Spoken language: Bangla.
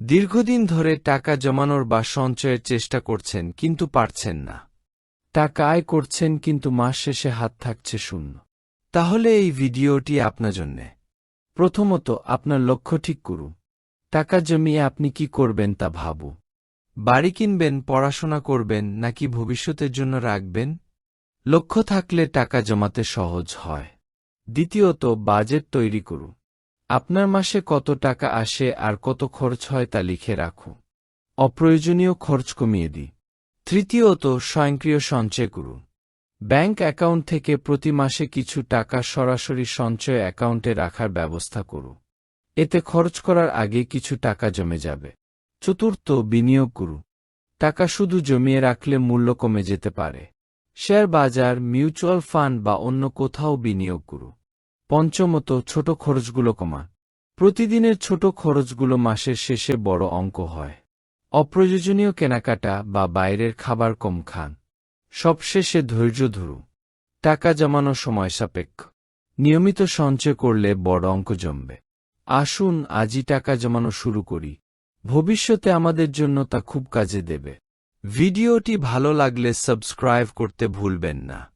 দীর্ঘদিন ধরে টাকা জমানোর বা সঞ্চয়ের চেষ্টা করছেন কিন্তু পারছেন না। টাকা আয় করছেন কিন্তু মাস শেষে হাত থাকছে শূন্য। তাহলে এই ভিডিওটি আপনার জন্যে। প্রথমত, আপনার লক্ষ্য ঠিক করুন। টাকা জমিয়ে আপনি কি করবেন তা ভাবুন। বাড়ি কিনবেন, পড়াশোনা করবেন নাকি ভবিষ্যতের জন্য রাখবেন? লক্ষ্য থাকলে টাকা জমাতে সহজ হয়। দ্বিতীয়ত, বাজেট তৈরি করুন। আপনার মাসে কত টাকা আসে আর কত খরচ হয় তা লিখে রাখুন। অপ্রয়োজনীয় খরচ কমিয়ে দিন। তৃতীয়ত, স্বয়ংক্রিয় সঞ্চয় করুন। ব্যাংক অ্যাকাউন্ট থেকে প্রতি মাসে কিছু টাকা সরাসরি সঞ্চয় অ্যাকাউন্টে রাখার ব্যবস্থা করুন। এতে খরচ করার আগে কিছু টাকা জমে যাবে। চতুর্থ, বিনিয়োগ করুন। টাকা শুধু জমিয়ে রাখলে মূল্য কমে যেতে পারে। শেয়ার বাজার, মিউচুয়াল ফান্ড বা অন্য কোথাও বিনিয়োগ করুন। পঞ্চমত, ছোট খরচগুলো কমান। প্রতিদিনের ছোট খরচগুলো মাসের শেষে বড় অঙ্ক হয়। অপ্রয়োজনীয় কেনাকাটা বা বাইরের খাবার কম খান। সবশেষে ধৈর্য ধরুন। টাকা জমানো সময় সাপেক্ষ। নিয়মিত সঞ্চয় করলে বড় অঙ্ক জমবে। আসুন আজই টাকা জমানো শুরু করি। ভবিষ্যতে আমাদের জন্য তা খুব কাজে দেবে। ভিডিওটি ভালো লাগলে সাবস্ক্রাইব করতে ভুলবেন না।